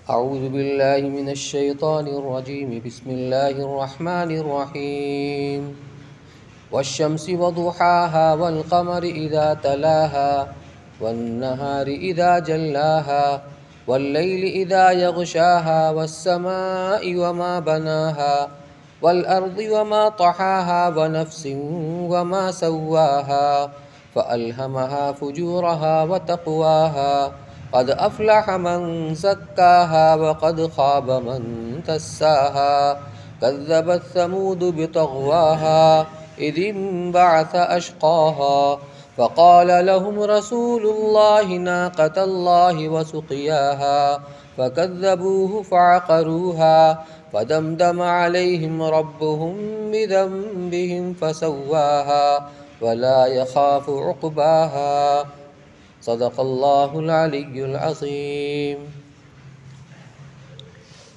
أعوذ بالله من الشيطان الرجيم. بسم الله الرحمن الرحيم. والشمس وضحاها والقمر إذا تلاها والنهار إذا جلاها والليل إذا يغشاها والسماء وما بناها والأرض وما طحاها ونفس وما سواها فألهمها فجورها وتقواها قد أفلح من زكاها وقد خاب من دساها كذبت ثمود بطغواها إذ انبعث أشقاها فقال لهم رسول الله ناقة الله وسقياها فكذبوه فعقروها فدمدم عليهم ربهم بذنبهم فسواها ولا يخاف عقباها. صدق اللہ العلی العظیم.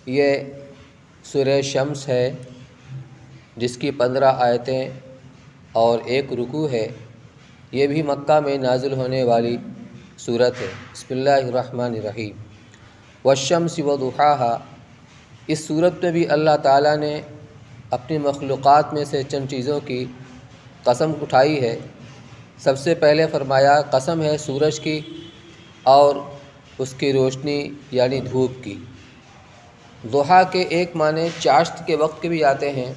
یہ سورہ شمس ہے جس کی 15 آیتیں اور 1 رکوع ہے. یہ بھی مکہ میں نازل ہونے والی سورت ہے. بسم اللہ الرحمن الرحیم. والشمس وضحاها. اس سورت میں بھی اللہ تعالیٰ نے اپنی مخلوقات میں سے چند چیزوں کی قسم اٹھائی ہے. سب سے پہلے فرمایا قسم ہے سورج کی اور اس کی روشنی یعنی دھوپ کی. ضحیٰ کے ایک معنی چاشت کے وقت کے بھی آتے ہیں.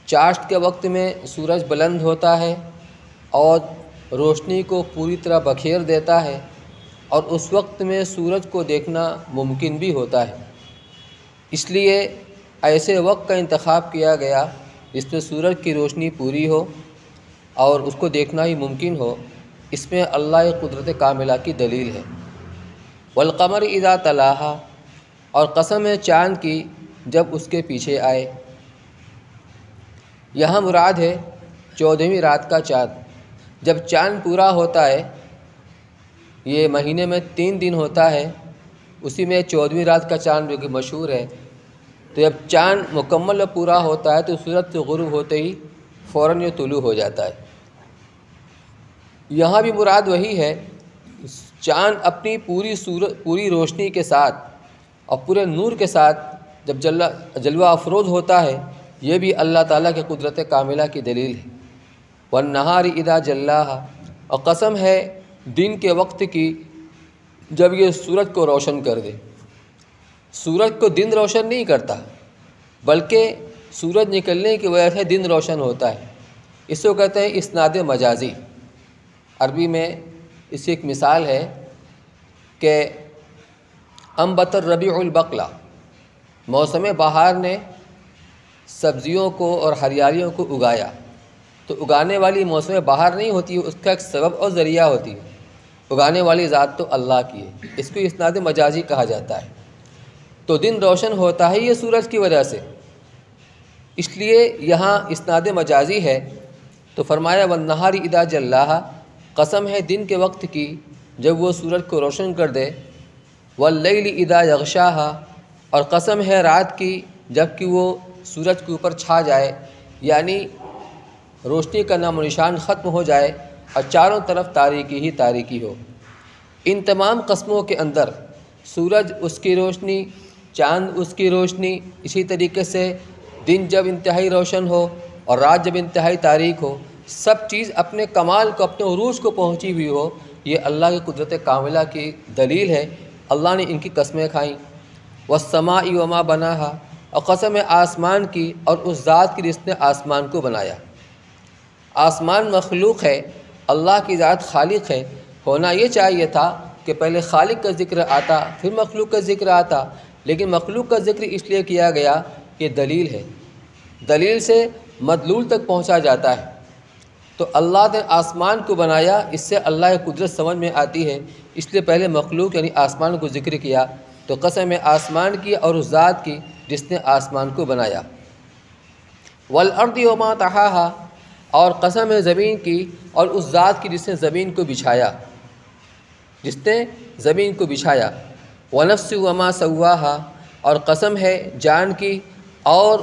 چاشت کے وقت میں سورج بلند ہوتا ہے اور روشنی کو پوری طرح بکھیر دیتا ہے اور اس وقت میں سورج کو دیکھنا ممکن بھی ہوتا ہے. اس لیے ایسے وقت کا انتخاب کیا گیا جس میں سورج کی روشنی پوری ہو اور اس کو دیکھنا ہی ممکن ہو. اس میں اللہ قدرت کاملہ کی دلیل ہے. والقمر اذا تلاہا. اور قسم ہے چاند کی جب اس کے پیچھے آئے. یہاں مراد ہے 14ویں رات کا چاند. جب چاند پورا ہوتا ہے، یہ مہینے میں 3 دن ہوتا ہے، اسی میں 14ویں رات کا چاند جو کہ مشہور ہے. تو جب چاند مکمل پورا ہوتا ہے تو سورج سے غروب ہوتے ہی فوراً یہ طلوع ہو جاتا ہے. یہاں بھی مراد وہی ہے. چاند اپنی پوری روشنی کے ساتھ اور پورے نور کے ساتھ جب جلوہ افروز ہوتا ہے، یہ بھی اللہ تعالیٰ کی قدرت کاملہ کی دلیل ہے. والنہار اذا جلاہا. اور قسم ہے دن کے وقت کی جب یہ سورج کو روشن کر دے. سورج کو دن روشن نہیں کرتا بلکہ سورج نکلنے کی وجہ سے دن روشن ہوتا ہے. اس کو کہتے ہیں اسناد مجازی. عربی میں اس کی ایک مثال ہے کہ انبت الربیع البقلہ. موسم بہار نے سبزیوں کو اور ہریالیوں کو اگایا. تو اگانے والی موسم بہار نہیں ہوتی، اس کا ایک سبب اور ذریعہ ہوتی ہے. اگانے والی ذات تو اللہ کی ہے. اس کو اسناد مجازی کہا جاتا ہے. تو دن روشن ہوتا ہے یہ سورج کی وجہ سے، اس لیے یہاں اسناد مجازی ہے. تو فرمایا والنہار اذا جلاہا. قسم ہے دن کے وقت کی جب وہ سورج کو روشن کر دے. واللیل اذا یغشاہا. اور قسم ہے رات کی جب کہ وہ سورج کے اوپر چھا جائے، یعنی روشنی کا نام و نشان ختم ہو جائے اور چاروں طرف تاریکی ہی تاریکی ہو. ان تمام قسموں کے اندر سورج اس کی روشنی، چاند اس کی روشنی، اسی طریقے سے دن جب انتہائی روشن ہو اور رات جب انتہائی تاریک ہو، سب چیز اپنے کمال کو، اپنے عروج کو پہنچی ہوئی ہو، یہ اللہ کی قدرت کاملہ کی دلیل ہے. اللہ نے ان کی قسمیں کھائیں. والسماء وما بناہا. اور قسم ہے آسمان کی اور اس ذات کی جس نے آسمان کو بنایا. آسمان مخلوق ہے، اللہ کی ذات خالق ہے. ہونا یہ چاہیے تھا کہ پہلے خالق کا ذکر آتا پھر مخلوق کا ذکر آتا، لیکن مخلوق کا ذکر اس لیے کیا گیا کہ دلیل ہے. دلیل سے مدلول تک پہنچا جاتا ہے. تو اللہ نے آسمان کو بنایا، اس سے اللہ کی قدرت سمجھ میں آتی ہے. اس لیے پہلے مخلوق یعنی آسمان کو ذکر کیا. تو قسم ہے آسمان کی اور اس ذات کی جس نے آسمان کو بنایا. والارض وما طحاہا. اور قسم ہے زمین کی اور اس ذات کی جس نے زمین کو بچھایا، جس نے زمین کو بچھایا. ونفس وما سواہا. اور قسم ہے جان کی اور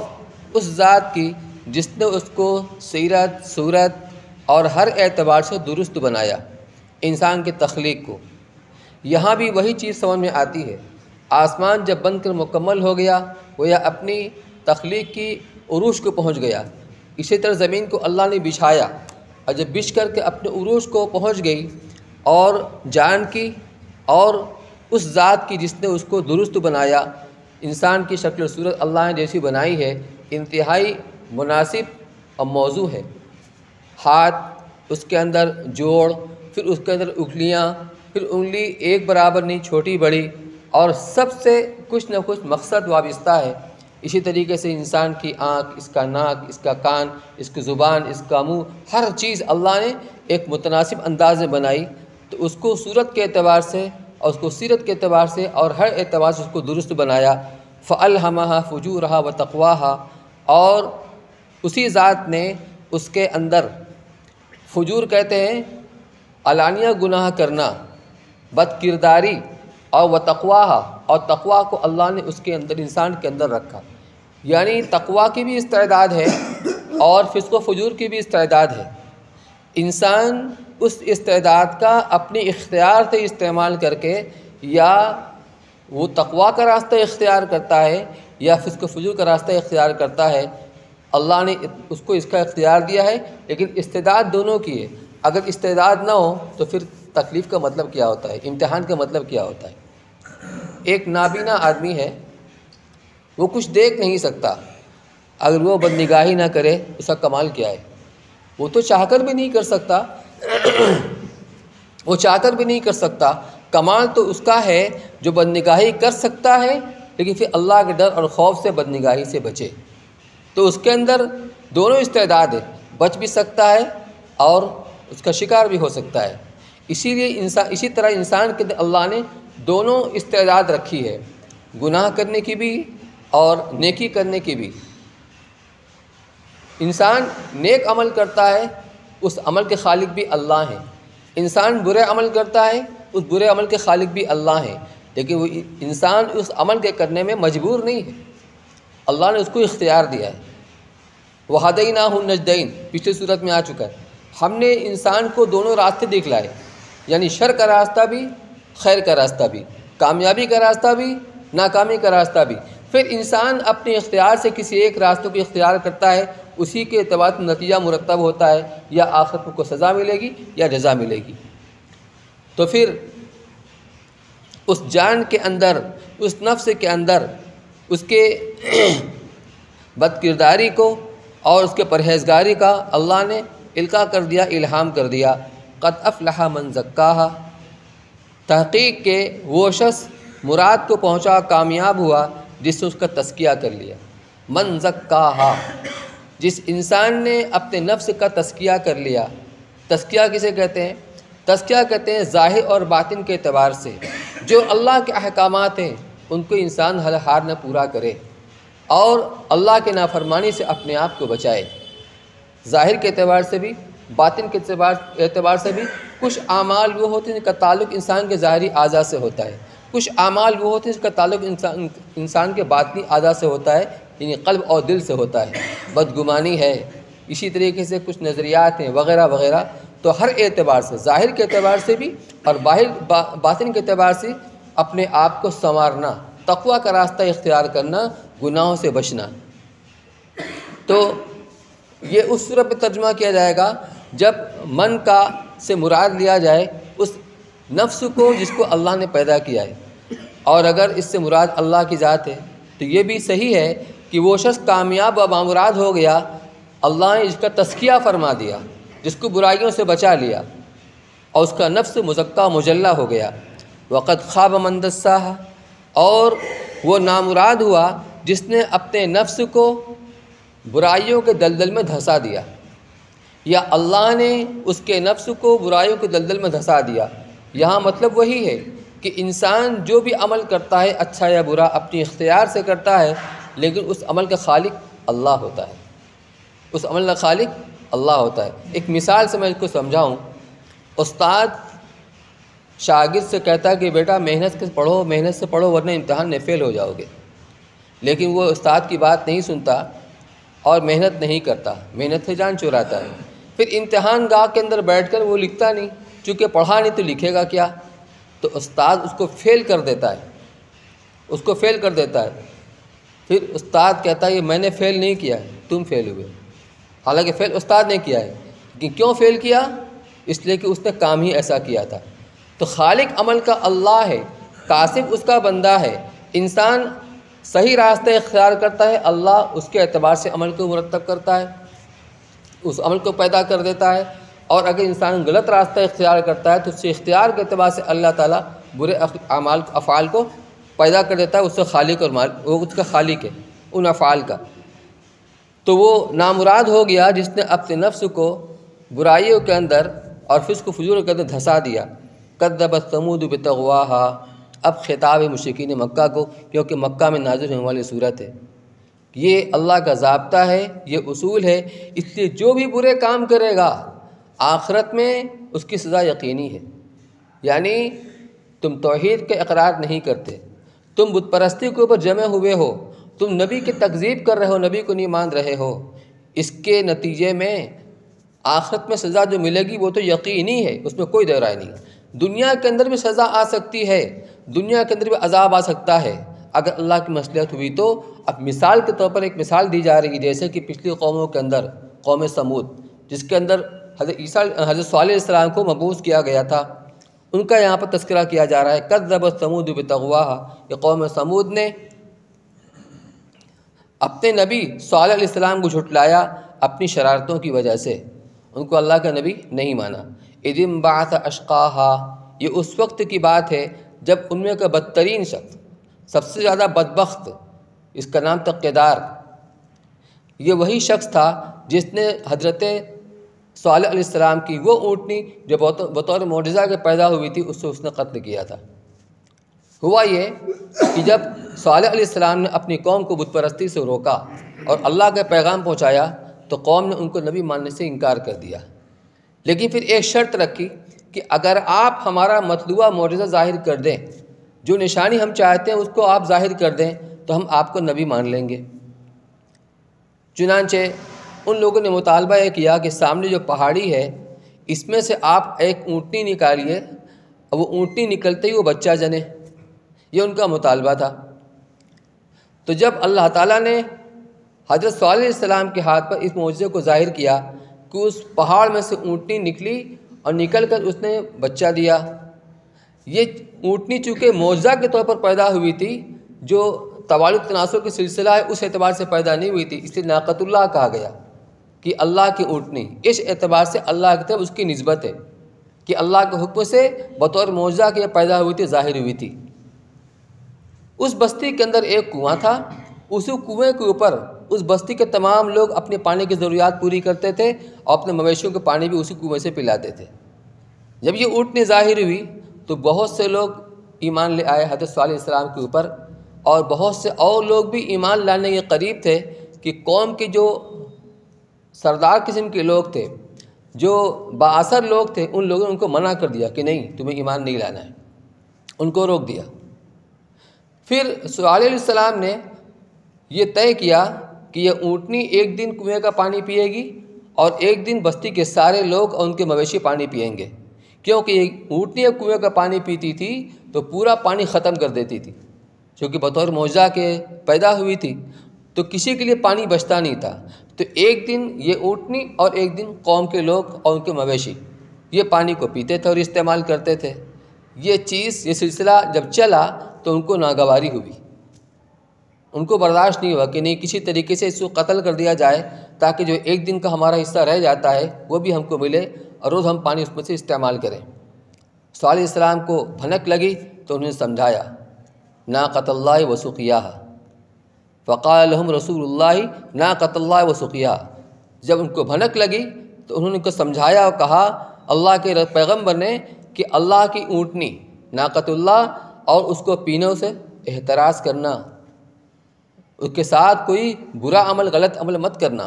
اس ذات کی جس نے اس کو سیرت، صورت اور ہر اعتبار سے درست بنایا، انسان کی تخلیق کو. یہاں بھی وہی چیز سمجھ میں آتی ہے آسمان جب بن کر مکمل ہو گیا وہ یا اپنی تخلیق کی عروج کو پہنچ گیا، اسی طرح زمین کو اللہ نے بچھایا، اور جب بچھ کر کے اپنے عروج کو پہنچ گئی اور جان کی اور اس ذات کی جس نے اس کو درست بنایا، انسان کی شکل و صورت اللہ نے جیسی بنائی ہے انتہائی مناسب اور موزوں ہے۔ ہاتھ، اس کے اندر جوڑ، پھر اس کے اندر انگلیاں، پھر انگلی ایک برابر نہیں، چھوٹی بڑی، اور سب سے کچھ نہ کچھ مقصد وابستہ ہے۔ اسی طریقے سے انسان کی آنکھ، اس کا ناک، اس کا کان، اس کی زبان، اس کا منہ، ہر چیز اللہ نے ایک متناسب انداز میں بنائی، تو اس کو صورت کے اعتبار سے اور اس کو سیرت کے اعتبار سے اور ہر اعتبار سے اس کو درست بنایا۔ فَأَلْهَمَهَا فُجُورَهَا وَتَقْوَاهَا، اور اسی ذات نے اس کے اندر، فجور کہتے ہیں علانیہ گناہ کرنا، بد کرداری، اور وتقواها، اور تقوا کو اللہ نے اس کے اندر، انسان کے اندر رکھا، یعنی تقوا کی بھی استعداد ہے اور فسق و فجور کی بھی استعداد ہے۔ انسان اس استعداد کا اپنی اختیار سے استعمال کر کے یا وہ تقوا کا راستہ اختیار کرتا ہے یا فسق و فجور کا راستہ اختیار کرتا ہے، اللہ نے اس کو اس کا اختیار دیا ہے، لیکن استعداد دونوں کی ہے۔ اگر استعداد نہ ہو تو پھر تکلیف کا مطلب کیا ہوتا ہے، امتحان کا مطلب کیا ہوتا ہے۔ ایک نابینا آدمی ہے، وہ کچھ دیکھ نہیں سکتا، اگر وہ بدنگاہی نہ کرے اس کا کمال کیا ہے؟ وہ تو چاہ کر بھی نہیں کر سکتا، وہ چاہ کر بھی نہیں کر سکتا۔ کمال تو اس کا ہے جو بدنگاہی کر سکتا ہے لیکن پھر اللہ کے ڈر اور خوف سے بدنگاہی سے بچے، تو اس کے اندر دونوں استعداد ہے، بچ بھی سکتا ہے اور اس کا شکار بھی ہو سکتا ہے۔ اسی لیے اسی طرح انسان کے اندر اللہ نے دونوں استعداد رکھی ہے، گناہ کرنے کی بھی اور نیکی کرنے کی بھی۔ انسان نیک عمل کرتا ہے، اس عمل کے خالق بھی اللہ ہیں۔ انسان برے عمل کرتا ہے، اس برے عمل کے خالق بھی اللہ ہیں، لیکن وہ انسان اس عمل کے کرنے میں مجبور نہیں ہے، اللہ نے اس کو اختیار دیا ہے۔ وَهَدَيْنَاهُ النَّجْدَيْنِ، پچھلی صورت میں آ چکا ہے، ہم نے انسان کو دونوں راستے دکھلائے، یعنی شر کا راستہ بھی، خیر کا راستہ بھی، کامیابی کا راستہ بھی، ناکامی کا راستہ بھی۔ پھر انسان اپنے اختیار سے کسی ایک راستے کو اختیار کرتا ہے، اسی کے اعتبار سے نتیجہ مرتب ہوتا ہے، یا آخرت میں کو سزا ملے گی یا جزا ملے گی۔ تو پھر اس جان کے اندر، اس نفس کے اندر اس کے بد کرداری کو اور اس کے پرہیزگاری کا اللہ نے القاء کر دیا، الہام کر دیا۔ قد افلح من زکاہا، تحقیق کہ وہ شخص مراد کو پہنچا، کامیاب ہوا جس نے اس کا تزکیہ کر لیا۔ من زکاہا، جس انسان نے اپنے نفس کا تزکیہ کر لیا۔ تزکیہ کسے کہتے ہیں؟ تزکیہ کہتے ہیں ظاہر اور باطن کے اعتبار سے جو اللہ کے احکامات ہیں ان کو انسان ہر حال نہ پورا کرے اور اللہ کے نافرمانی سے اپنے آپ کو بچائے۔ ظاہر کے اعتبار سے بھی، باطن کے اعتبار سے بھی۔ کچھ اعمال وہ ہوتے ہیں جن کا تعلق انسان کے ظاہری اعضاء سے ہوتا ہے، کچھ اعمال وہ ہوتے ہیں جن کا تعلق انسان کے باطنی اعضاء سے ہوتا ہے، یعنی قلب اور دل سے ہوتا ہے۔ بدگمانی ہے، اسی طریقے سے کچھ نظریات ہیں وغیرہ وغیرہ۔ تو ہر اعتبار سے، ظاہر کے اعتبار سے بھی اور باطن کے اعتبار سے اپنے آپ کو سنوارنا، تقویٰ کا راستہ اختیار کرنا، گناہوں سے بچنا۔ تو یہ اس صورت پہ ترجمہ کیا جائے گا جب من کا سے مراد لیا جائے اس نفس کو جس کو اللہ نے پیدا کیا ہے، اور اگر اس سے مراد اللہ کی ذات ہے تو یہ بھی صحیح ہے کہ وہ شخص کامیاب و بامراد ہو گیا، اللہ نے اس کا تزکیہ فرما دیا، جس کو برائیوں سے بچا لیا اور اس کا نفس مزکہ مجلہ ہو گیا۔ وقد خاب من دساہا، اور وہ نامراد ہوا جس نے اپنے نفس کو برائیوں کے دلدل میں دھسا دیا، یا اللہ نے اس کے نفس کو برائیوں کے دلدل میں دھسا دیا۔ یہاں مطلب وہی ہے کہ انسان جو بھی عمل کرتا ہے اچھا یا برا اپنی اختیار سے کرتا ہے، لیکن اس عمل کا خالق اللہ ہوتا ہے، اس عمل کا خالق اللہ ہوتا ہے۔ ایک مثال سے میں اس کو سمجھاؤں، استاد شاگرد سے کہتا ہے کہ بیٹا محنت سے پڑھو ورنہ امتحان میں فیل ہو جاؤ گے، لیکن وہ استاد کی بات نہیں سنتا اور محنت نہیں کرتا، محنت سے جان چراتا ہے۔ پھر امتحان گاہ کے اندر بیٹھ کر وہ لکھتا نہیں، چونکہ پڑھا نہیں تو لکھے گا کیا؟ تو استاد اس کو فیل کر دیتا ہے۔ اس کو فیل کر دیتا ہے۔ پھر استاد کہتا ہے یہ میں نے فیل نہیں کیا ہے، تم فیل ہوئے، حالانکہ فیل استاد نے کیا ہے، لیکن کیوں فیل کیا؟ اس لیے کہ اس نے کام ہی ایسا کیا تھا۔ تو خالق عمل کا اللہ ہے، کاسب اس کا بندہ ہے۔ انسان صحیح راستہ اختیار کرتا ہے، اللہ اس کے اعتبار سے عمل کو مرتب کرتا ہے، اس عمل کو پیدا کر دیتا ہے۔ اور اگر انسان غلط راستہ اختیار کرتا ہے تو اس سے اختیار کے اعتبار سے اللہ تعالیٰ برے افعال کو پیدا کر دیتا ہے، اس سے خالق اور وہ اس کا خالق ہے ان افعال کا۔ تو وہ نامراد ہو گیا جس نے اپنے نفس کو برائیوں کے اندر اور فسق و فجور کے اندر دھسا دیا۔ کذبت ثمود بطغواہا، اب خطاب ہے مشرکین مکہ کو، کیونکہ مکہ میں نازل ہونے والی صورت ہے۔ یہ اللہ کا ضابطہ ہے، یہ اصول ہے، اس لیے جو بھی برے کام کرے گا آخرت میں اس کی سزا یقینی ہے۔ یعنی تم توحید کے اقرار نہیں کرتے، تم بت پرستی کے اوپر جمع ہوئے ہو، تم نبی کی تکذیب کر رہے ہو، نبی کو نہیں مان رہے ہو، اس کے نتیجے میں آخرت میں سزا جو ملے گی وہ تو یقینی ہے، اس میں کوئی دو رائے نہیں۔ دنیا کے اندر بھی سزا آ سکتی ہے، دنیا کے اندر بھی عذاب آ سکتا ہے اگر اللہ کی مصلحت ہوئی تو۔ اب مثال کے طور پر ایک مثال دی جا رہی ہے، جیسے کہ پچھلی قوموں کے اندر قوم سمود، جس کے اندر حضرت صالح علیہ السلام کو مبعوث کیا گیا تھا، ان کا یہاں پر تذکرہ کیا جا رہا ہے۔ کذبت ثمود بطغواہا، یہ قوم سمود نے اپنے نبی صالح علیہ السلام کو جھٹلایا اپنی شرارتوں کی وجہ سے، ان کو اللہ کا نبی نہیں مانا۔ اذ انبعث اشقاہا، یہ اس وقت کی بات ہے جب ان میں کا بدترین شخص، سب سے زیادہ بدبخت، اس کا نام تھا قیدار، یہ وہی شخص تھا جس نے حضرت صالح علیہ السلام کی وہ اونٹنی جو بطور معجزہ کے پیدا ہوئی تھی اس نے قتل کیا تھا۔ ہوا یہ کہ جب صالح علیہ السلام نے اپنی قوم کو بت پرستی سے روکا اور اللہ کا پیغام پہنچایا تو قوم نے ان کو نبی ماننے سے انکار کر دیا، لیکن پھر ایک شرط رکھی کہ اگر آپ ہمارا مطلوبہ معجزہ ظاہر کر دیں، جو نشانی ہم چاہتے ہیں اس کو آپ ظاہر کر دیں تو ہم آپ کو نبی مان لیں گے۔ چنانچہ ان لوگوں نے مطالبہ یہ کیا کہ سامنے جو پہاڑی ہے اس میں سے آپ ایک اونٹنی نکالیے، اور وہ اونٹنی نکلتے ہی وہ بچہ جنے، یہ ان کا مطالبہ تھا۔ تو جب اللہ تعالیٰ نے حضرت صالح علیہ السلام کے ہاتھ پر اس معجزے کو ظاہر کیا کہ اس پہاڑ میں سے اونٹنی نکلی اور نکل کر اس نے بچہ دیا، یہ اونٹنی چونکہ معجزہ کے طور پر پیدا ہوئی تھی، جو توالد تناسل کے سلسلہ ہے اس اعتبار سے پیدا نہیں ہوئی تھی، اس لیے ناقۃ اللہ کہا گیا کہ اللہ کی اونٹنی، اس اعتبار سے اللہ کی طرف اس کی نسبت ہے کہ اللہ کے حکم سے بطور معجزہ کے پیدا ہوئی تھی، ظاہر ہوئی تھی۔ اس بستی کے اندر ایک کنواں تھا، اسی کنویں کے اوپر اس بستی کے تمام لوگ اپنے پانی کی ضروریات پوری کرتے تھے اور اپنے مویشیوں کے پانی بھی اسی کنویں سے پلاتے تھے۔ جب یہ اونٹنی ظاہر ہوئی تو بہت سے لوگ ایمان لے آئے حضرت صالح علیہ السلام کے اوپر، اور بہت سے اور لوگ بھی ایمان لانے کے قریب تھے کہ قوم کے جو سردار قسم کے لوگ تھے، جو بااثر لوگ تھے، ان لوگوں نے ان کو منع کر دیا کہ نہیں، تمہیں ایمان نہیں لانا ہے، ان کو روک دیا۔ پھر صالح علیہ السلام نے یہ طے کیا کہ یہ اونٹنی ایک دن کنویں کا پانی پیے گی اور ایک دن بستی کے سارے لوگ اور ان کے مویشی پانی پئیں گے، کیونکہ یہ اونٹنی ایک کنویں کا پانی پیتی تھی تو پورا پانی ختم کر دیتی تھی، چونکہ بطور معجزہ کے پیدا ہوئی تھی تو کسی کے لیے پانی بچتا نہیں تھا۔ تو ایک دن یہ اونٹنی اور ایک دن قوم کے لوگ اور ان کے مویشی یہ پانی کو پیتے تھے اور استعمال کرتے تھے۔ یہ سلسلہ جب چلا تو ان کو ناگواری ہوئی، ان کو برداشت نہیں ہوا کہ نہیں، کسی طریقے سے اس کو قتل کر دیا جائے تاکہ جو ایک دن کا ہمارا حصہ رہ جاتا ہے وہ بھی ہم کو ملے اور روز ہم پانی اس میں سے استعمال کریں۔ صالح علیہ السلام کو بھنک لگی تو انہوں نے سمجھایا، ناقۃ اللہ و سقیاہا، فقال لهم رسول اللہ ناقۃ اللہ و سقیاہا۔ جب ان کو بھنک لگی تو انہوں نے ان کو سمجھایا اور کہا اللہ کے پیغمبر نے کہ اللہ کی اونٹنی ناقۃ اللہ اور اس کو پینے سے احتراز کرنا، اس کے ساتھ کوئی برا عمل غلط عمل مت کرنا،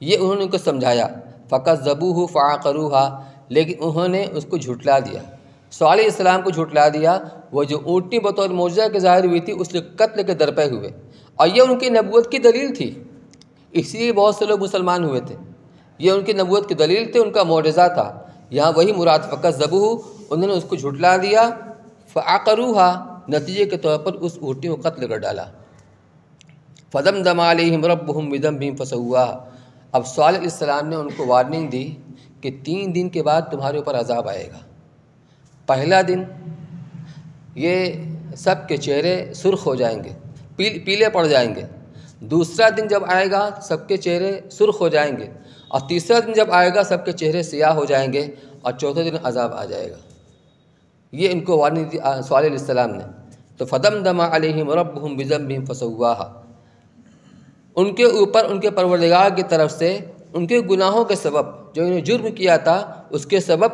یہ انہوں نے ان کو سمجھایا۔ فکذبوہ فعقروها، لیکن انہوں نے اس کو جھٹلا دیا، صالح علیہ السلام کو جھٹلا دیا۔ وہ جو اونٹنی بطور معجزہ کے ظاہر ہوئی تھی اس کے قتل کے درپے ہوئے، اور یہ ان کی نبوت کی دلیل تھی، اسی لیے بہت سے لوگ مسلمان ہوئے تھے، یہ ان کی نبوت کی دلیل تھی، ان کا معجزہ تھا۔ یہاں وہی مراد فکذبوہ، انہوں نے اس کو جھٹلا دیا، فعقروها، نتیجے کے طور پر اس اونٹنی کو قتل کر ڈالا۔ فدمدم علیہم ربہم بذنبہم فسواها، اب صالح علیہ السلام نے ان کو وارننگ دی کہ 3 دن کے بعد تمہارے اوپر عذاب آئے گا۔ پہلا دن یہ سب کے چہرے سرخ ہو جائیں گے، پیلے پڑ جائیں گے۔ دوسرا دن جب آئے گا سب کے چہرے سرخ ہو جائیں گے، اور تیسرا دن جب آئے گا سب کے چہرے سیاہ ہو جائیں گے، اور چوتھے دن عذاب آ جائے گا۔ یہ ان کو وارننگ دی صالح علیہ السلام نے۔ تو فدمدم علیہم ربہم بذنبہم فسواها، ان کے اوپر ان کے پروردگار کی طرف سے ان کے گناہوں کے سبب، جو انہوں نے جرم کیا تھا اس کے سبب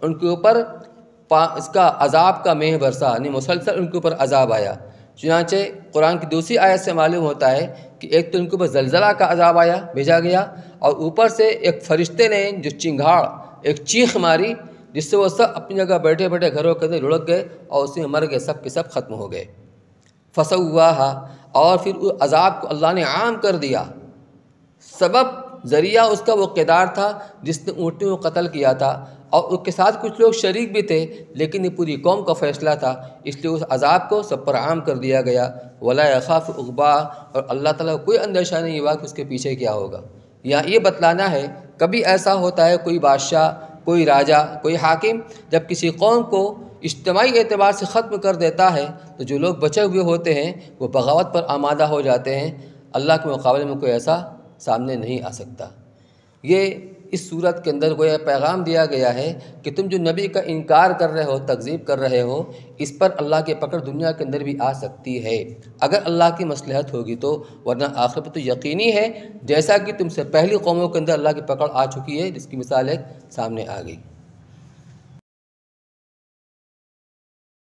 ان کے اوپر اس کا عذاب کا مہ برسا، یعنی مسلسل ان کے اوپر عذاب آیا۔ چنانچہ قرآن کی دوسری آیت سے معلوم ہوتا ہے کہ ایک تو ان کے اوپر زلزلہ کا عذاب آیا، بھیجا گیا، اور اوپر سے ایک فرشتے نے جو چنگھاڑ، ایک چیخ ماری، جس سے وہ سب اپنی جگہ بیٹھے بیٹھے گھروں کے اندر لڑک گئے اور اسی میں مر گئے، سب کے سب ختم ہو گئے۔ فسواها، اور پھر اس عذاب کو اللہ نے عام کر دیا۔ سبب ذریعہ اس کا وہ کردار تھا جس نے اونٹنی کو قتل کیا تھا، اور اس کے ساتھ کچھ لوگ شریک بھی تھے، لیکن یہ پوری قوم کا فیصلہ تھا، اس لیے اس عذاب کو سب پر عام کر دیا گیا۔ ولا یخاف عقباها، اور اللہ تعالیٰ کو کوئی اندیشہ نہیں ہوا کہ اس کے پیچھے کیا ہوگا۔ یہاں یہ بتلانا ہے، کبھی ایسا ہوتا ہے کوئی بادشاہ، کوئی راجا، کوئی حاکم جب کسی قوم کو اجتماعی اعتبار سے ختم کر دیتا ہے تو جو لوگ بچے ہوئے ہوتے ہیں وہ بغاوت پر آمادہ ہو جاتے ہیں۔ اللہ کے مقابلے میں کوئی ایسا سامنے نہیں آ سکتا۔ یہ اس صورت کے اندر گویا پیغام دیا گیا ہے کہ تم جو نبی کا انکار کر رہے ہو، تکذیب کر رہے ہو، اس پر اللہ کی پکڑ دنیا کے اندر بھی آ سکتی ہے اگر اللہ کی مصلحت ہوگی تو، ورنہ آخرت میں تو یقینی ہے، جیسا کہ تم سے پہلی قوموں کے اندر اللہ کی پکڑ آ چکی ہے، جس کی مثال ایک سامنے آ گئی۔